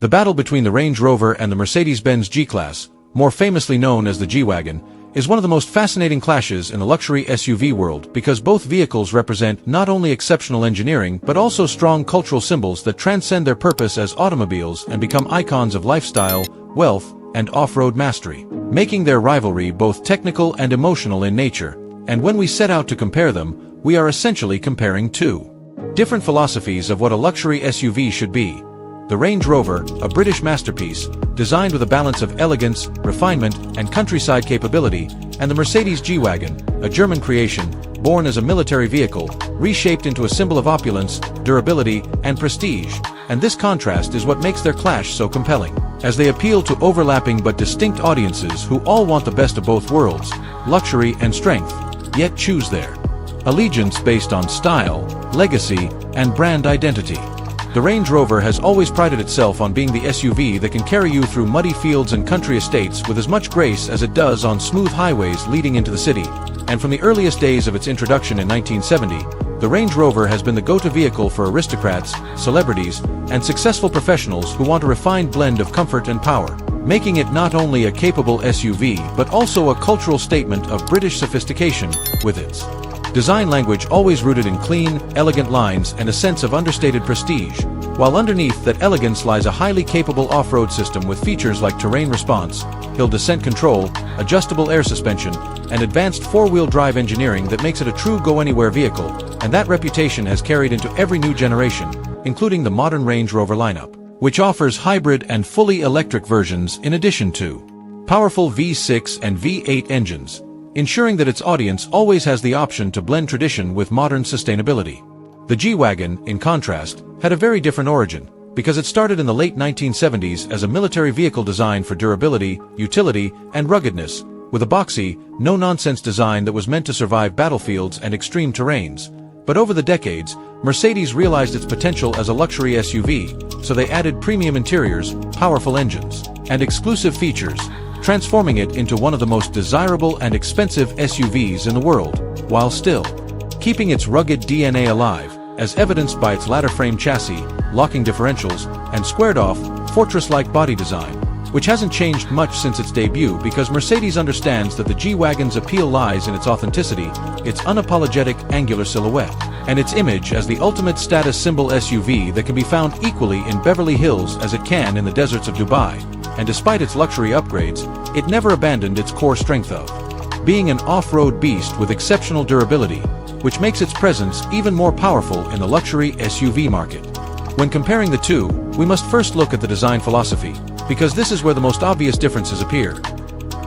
The battle between the Range Rover and the Mercedes-Benz G-Class, more famously known as the G-Wagon, is one of the most fascinating clashes in the luxury SUV world because both vehicles represent not only exceptional engineering but also strong cultural symbols that transcend their purpose as automobiles and become icons of lifestyle, wealth, and off-road mastery, making their rivalry both technical and emotional in nature. And when we set out to compare them, we are essentially comparing two different philosophies of what a luxury SUV should be. The Range Rover, a British masterpiece, designed with a balance of elegance, refinement, and countryside capability, and the Mercedes G-Wagon, a German creation, born as a military vehicle, reshaped into a symbol of opulence, durability, and prestige. And this contrast is what makes their clash so compelling, as they appeal to overlapping but distinct audiences who all want the best of both worlds, luxury and strength, yet choose their allegiance based on style, legacy, and brand identity. The Range Rover has always prided itself on being the SUV that can carry you through muddy fields and country estates with as much grace as it does on smooth highways leading into the city. And from the earliest days of its introduction in 1970, the Range Rover has been the go-to vehicle for aristocrats, celebrities, and successful professionals who want a refined blend of comfort and power, making it not only a capable SUV but also a cultural statement of British sophistication, with its design language always rooted in clean, elegant lines and a sense of understated prestige, while underneath that elegance lies a highly capable off-road system with features like terrain response, hill descent control, adjustable air suspension, and advanced four-wheel drive engineering that makes it a true go-anywhere vehicle, and that reputation has carried into every new generation, including the modern Range Rover lineup, which offers hybrid and fully electric versions in addition to powerful V6 and V8 engines, ensuring that its audience always has the option to blend tradition with modern sustainability. The G-Wagon, in contrast, had a very different origin, because it started in the late 1970s as a military vehicle designed for durability, utility, and ruggedness, with a boxy, no-nonsense design that was meant to survive battlefields and extreme terrains. But over the decades, Mercedes realized its potential as a luxury SUV, so they added premium interiors, powerful engines, and exclusive features, transforming it into one of the most desirable and expensive SUVs in the world, while still keeping its rugged DNA alive, as evidenced by its ladder frame chassis, locking differentials, and squared-off, fortress-like body design, which hasn't changed much since its debut because Mercedes understands that the G-Wagon's appeal lies in its authenticity, its unapologetic angular silhouette, and its image as the ultimate status symbol SUV that can be found equally in Beverly Hills as it can in the deserts of Dubai. And despite its luxury upgrades, it never abandoned its core strength of being an off-road beast with exceptional durability, which makes its presence even more powerful in the luxury SUV market. When comparing the two, we must first look at the design philosophy, because this is where the most obvious differences appear.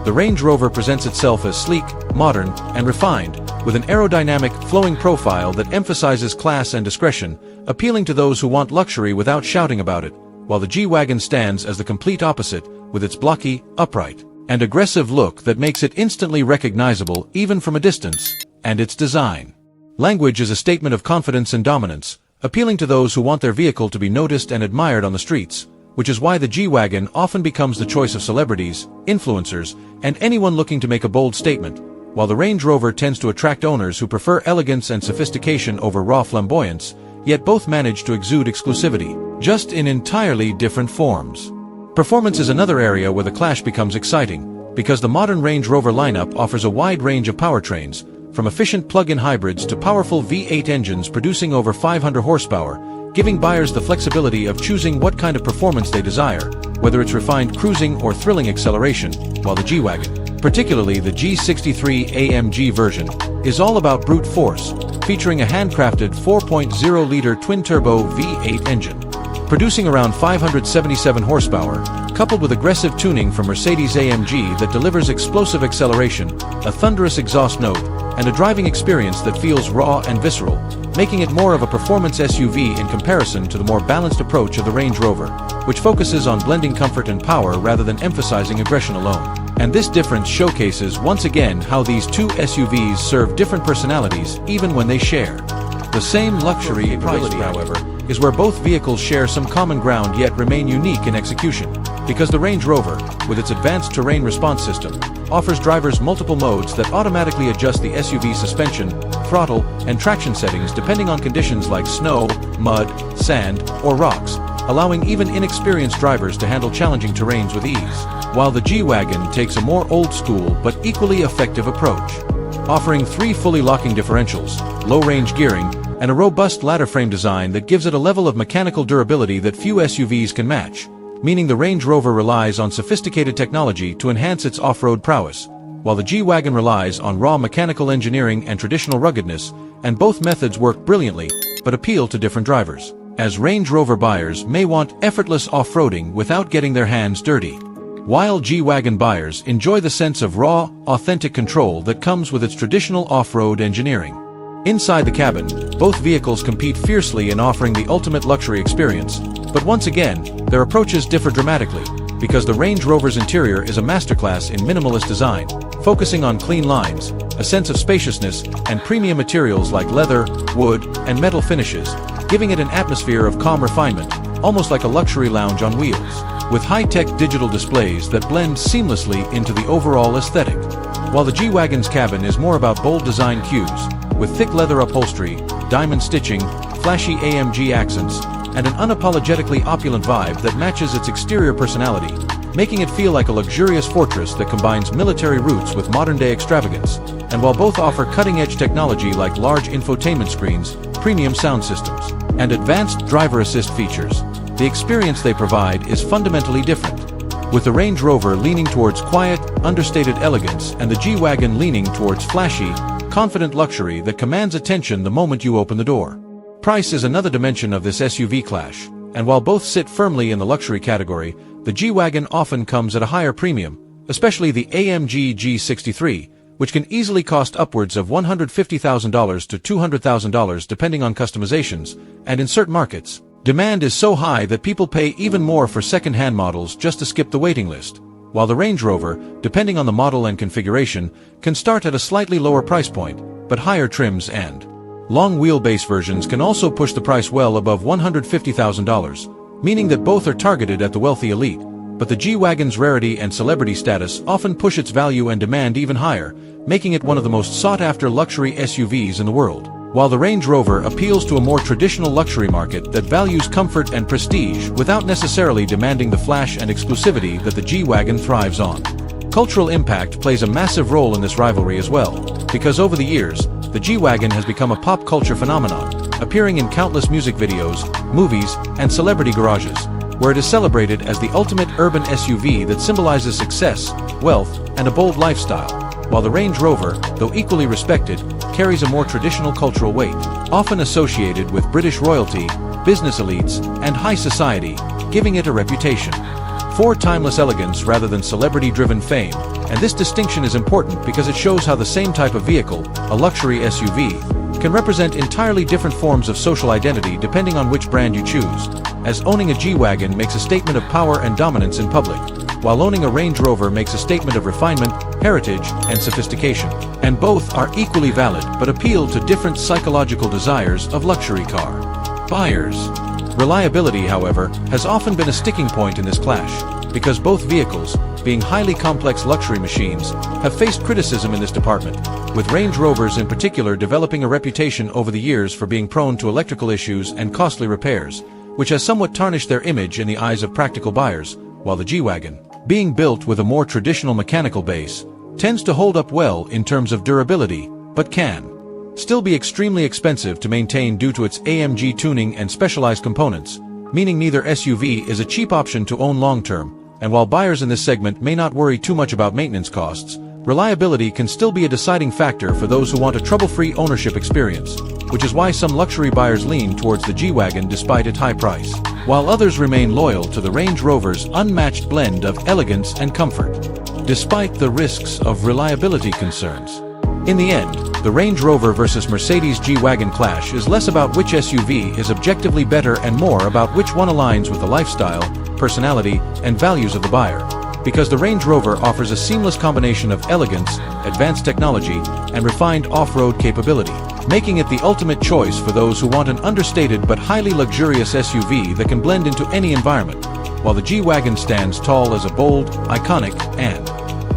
The Range Rover presents itself as sleek, modern, and refined, with an aerodynamic, flowing profile that emphasizes class and discretion, appealing to those who want luxury without shouting about it, while the G-Wagon stands as the complete opposite, with its blocky, upright, and aggressive look that makes it instantly recognizable even from a distance, and its design language is a statement of confidence and dominance, appealing to those who want their vehicle to be noticed and admired on the streets, which is why the G-Wagon often becomes the choice of celebrities, influencers, and anyone looking to make a bold statement, while the Range Rover tends to attract owners who prefer elegance and sophistication over raw flamboyance, yet both manage to exude exclusivity, just in entirely different forms. Performance is another area where the clash becomes exciting, because the modern Range Rover lineup offers a wide range of powertrains, from efficient plug-in hybrids to powerful V8 engines producing over 500 horsepower, giving buyers the flexibility of choosing what kind of performance they desire, whether it's refined cruising or thrilling acceleration, while the G-Wagon, particularly the G63 AMG version, is all about brute force, featuring a handcrafted 4.0-liter twin-turbo V8 engine, producing around 577 horsepower, coupled with aggressive tuning from Mercedes-AMG that delivers explosive acceleration, a thunderous exhaust note, and a driving experience that feels raw and visceral, making it more of a performance SUV in comparison to the more balanced approach of the Range Rover, which focuses on blending comfort and power rather than emphasizing aggression alone. And this difference showcases once again how these two SUVs serve different personalities even when they share the same luxury price, however, is where both vehicles share some common ground yet remain unique in execution, because the Range Rover, with its advanced terrain response system, offers drivers multiple modes that automatically adjust the SUV's suspension, throttle, and traction settings depending on conditions like snow, mud, sand, or rocks, allowing even inexperienced drivers to handle challenging terrains with ease, while the G-Wagon takes a more old-school but equally effective approach, offering 3 fully locking differentials, low-range gearing, and a robust ladder frame design that gives it a level of mechanical durability that few SUVs can match, meaning the Range Rover relies on sophisticated technology to enhance its off-road prowess, while the G-Wagon relies on raw mechanical engineering and traditional ruggedness, and both methods work brilliantly, but appeal to different drivers, as Range Rover buyers may want effortless off-roading without getting their hands dirty, while G-Wagon buyers enjoy the sense of raw, authentic control that comes with its traditional off-road engineering. Inside the cabin, both vehicles compete fiercely in offering the ultimate luxury experience, but once again, their approaches differ dramatically, because the Range Rover's interior is a masterclass in minimalist design, focusing on clean lines, a sense of spaciousness, and premium materials like leather, wood, and metal finishes, giving it an atmosphere of calm refinement, almost like a luxury lounge on wheels, with high-tech digital displays that blend seamlessly into the overall aesthetic. While the G-Wagon's cabin is more about bold design cues, with thick leather upholstery, diamond stitching, flashy AMG accents, and an unapologetically opulent vibe that matches its exterior personality, making it feel like a luxurious fortress that combines military roots with modern-day extravagance. And while both offer cutting-edge technology like large infotainment screens, premium sound systems, and advanced driver assist features, the experience they provide is fundamentally different, with the Range Rover leaning towards quiet, understated elegance and the G-Wagon leaning towards flashy, confident luxury that commands attention the moment you open the door. Price is another dimension of this SUV clash, and while both sit firmly in the luxury category, the G-Wagon often comes at a higher premium, especially the AMG G63, which can easily cost upwards of $150,000 to $200,000 depending on customizations, and in certain markets, demand is so high that people pay even more for second-hand models just to skip the waiting list, while the Range Rover, depending on the model and configuration, can start at a slightly lower price point, but higher trims and long wheelbase versions can also push the price well above $150,000, meaning that both are targeted at the wealthy elite, but the G-Wagon's rarity and celebrity status often push its value and demand even higher, making it one of the most sought-after luxury SUVs in the world, while the Range Rover appeals to a more traditional luxury market that values comfort and prestige without necessarily demanding the flash and exclusivity that the G-Wagon thrives on. Cultural impact plays a massive role in this rivalry as well, because over the years, the G-Wagon has become a pop culture phenomenon, appearing in countless music videos, movies, and celebrity garages, where it is celebrated as the ultimate urban SUV that symbolizes success, wealth, and a bold lifestyle, while the Range Rover, though equally respected, carries a more traditional cultural weight, often associated with British royalty, business elites, and high society, giving it a reputation for timeless elegance rather than celebrity-driven fame, and this distinction is important because it shows how the same type of vehicle, a luxury SUV, can represent entirely different forms of social identity depending on which brand you choose, as owning a G-Wagon makes a statement of power and dominance in public, while owning a Range Rover makes a statement of refinement, heritage, and sophistication, and both are equally valid but appeal to different psychological desires of luxury car buyers. Reliability, however, has often been a sticking point in this clash, because both vehicles, being highly complex luxury machines, have faced criticism in this department, with Range Rovers in particular developing a reputation over the years for being prone to electrical issues and costly repairs, which has somewhat tarnished their image in the eyes of practical buyers, while the G-Wagon, being built with a more traditional mechanical base, tends to hold up well in terms of durability, but can still be extremely expensive to maintain due to its AMG tuning and specialized components, meaning neither SUV is a cheap option to own long-term, and while buyers in this segment may not worry too much about maintenance costs, reliability can still be a deciding factor for those who want a trouble-free ownership experience, which is why some luxury buyers lean towards the G-Wagon despite its high price, while others remain loyal to the Range Rover's unmatched blend of elegance and comfort, despite the risks of reliability concerns. In the end, the Range Rover versus Mercedes G-Wagon clash is less about which SUV is objectively better and more about which one aligns with the lifestyle, personality, and values of the buyer, because the Range Rover offers a seamless combination of elegance, advanced technology, and refined off-road capability, making it the ultimate choice for those who want an understated but highly luxurious SUV that can blend into any environment, while the G-Wagon stands tall as a bold, iconic, and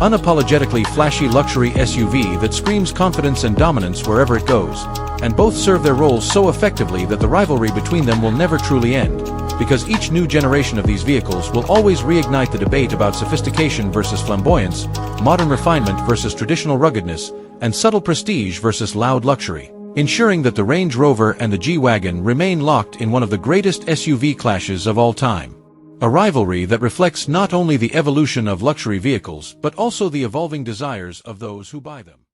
unapologetically flashy luxury SUV that screams confidence and dominance wherever it goes, and both serve their roles so effectively that the rivalry between them will never truly end, because each new generation of these vehicles will always reignite the debate about sophistication versus flamboyance, modern refinement versus traditional ruggedness, and subtle prestige versus loud luxury, ensuring that the Range Rover and the G-Wagon remain locked in one of the greatest SUV clashes of all time. A rivalry that reflects not only the evolution of luxury vehicles but also the evolving desires of those who buy them.